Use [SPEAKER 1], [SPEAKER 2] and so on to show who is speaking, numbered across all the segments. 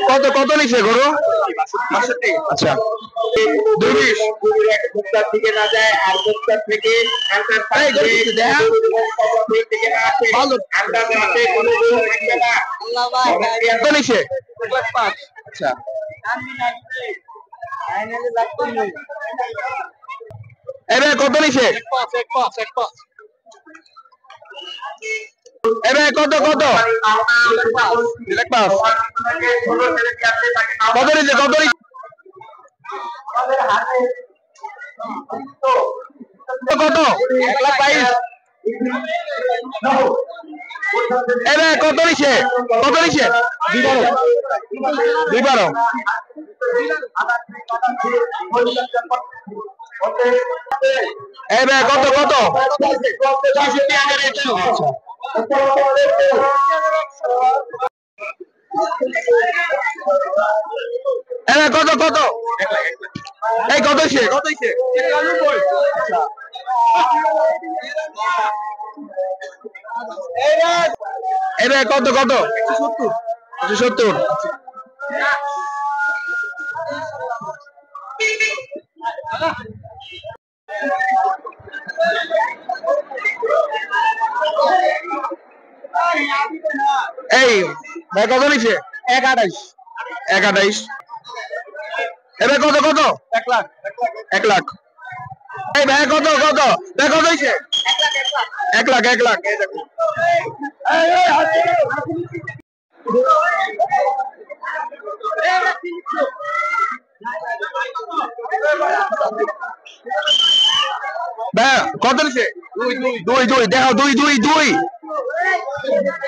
[SPEAKER 1] কত কত নিছে গরু? 62। আচ্ছা, 220
[SPEAKER 2] ভোক্তার দিকে না যায় আর ভোক্তার থেকে
[SPEAKER 1] কত নিছে? আচ্ছা, এবার কত নিছে? এবার কত কত? কত নিছে? কত নিছে? কত? 1,22,000। এবার কত নিছে? কত নিছে? 2,12। এবার কত কত? এবার কত কত? এই কত হইছে? কত হইছে? 91। এবার কত কত? 170। 170। এই ভাই কত নিছে? 1,28। 1,28। এবার কত কত? 1 লাখ। 1 লাখ। এই ভাই কত কত? ভাই কত হইছে? 1 লাখ। 1 লাখ। এই দেখো। ভাই কত নিছে? 2 2 দেখো 2 2 2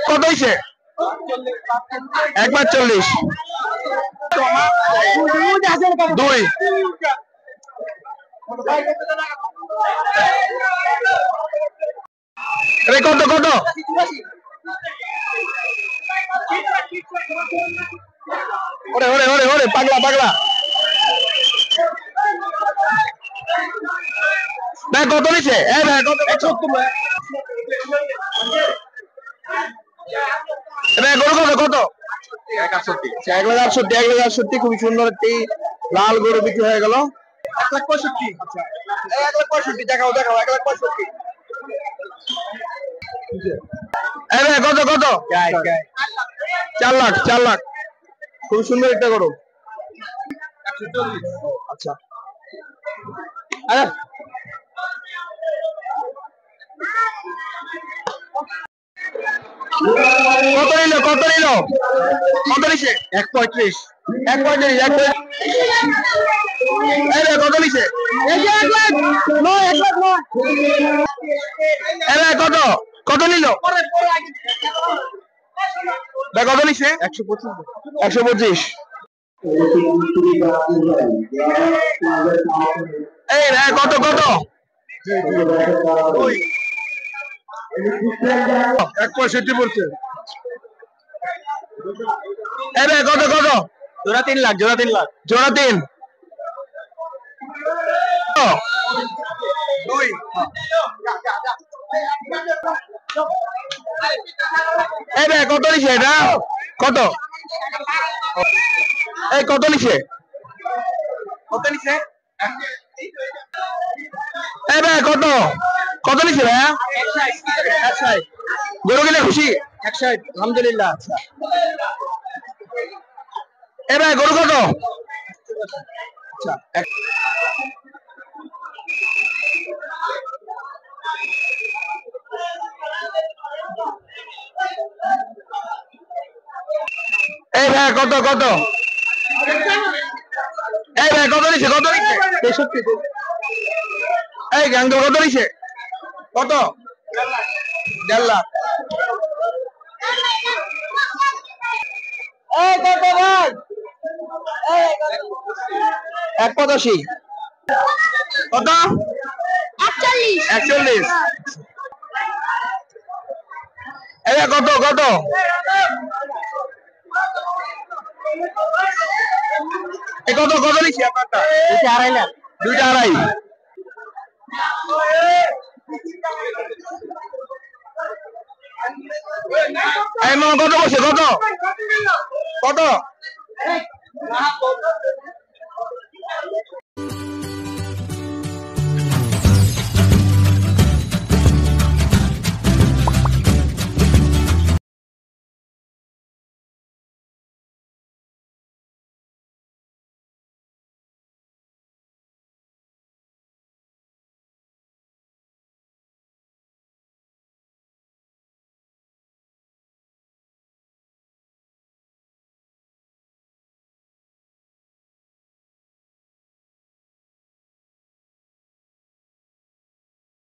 [SPEAKER 1] কত হইছে? 1,40,000। 2 আরে কত কত? ওরে ওরে ওরে ওরে পাগলা পাগলা। ভাই কত নিছে? এই ভাই কত? 170। ভাই গরু কত কত? 1,68। 1,68। 1,68। খুবই সুন্দর একটি লাল গরু বিক্রি হয়ে গেল। 1,65,000। আচ্ছা, এই 1,65,000 দেখাও দেখাও। 1,65,000। এই ভাই কত কত? 4 লাখ। 4 লাখ। খুব সুন্দর একটা গরু। 140। আচ্ছা, আরে কত নিল? কত নিল? কত নিছে? 1,35,000। 1,35,000। এই রে কত নিছে? 1 লাখ। 1 লাখ 9। এই রে কত? কত নিল? ভাই কত নিছে? 125। 125। এই রে কত কত? 165 পড়ছে। এই রে কত কত? জোড়া 3 লাখ। জোড়া 3 লাখ। জোড়া 3। 2 এই রে কত নিছে এটা? কত? এই কত নিছে? কত নিছে? এই রে কত? কত নিছে ভাই? 160। গরু কিনে খুশি? 160। আলহামদুলিল্লাহ। আচ্ছা, এই ভাই গরু কত? আচ্ছা, এই ভাই কত কত? এই ভাই কত নিছে? কত নিছে? 63। এই গাঙ্গ কত নিছে? কত? 1.5 লাখ। এই কত ভাই? 1,85। কত? 41। 41। এই কত কত? এই কত কত নিছে আপনারটা? 2.5 লাখ। 2.5। এই মামা কত বসে? কত? কত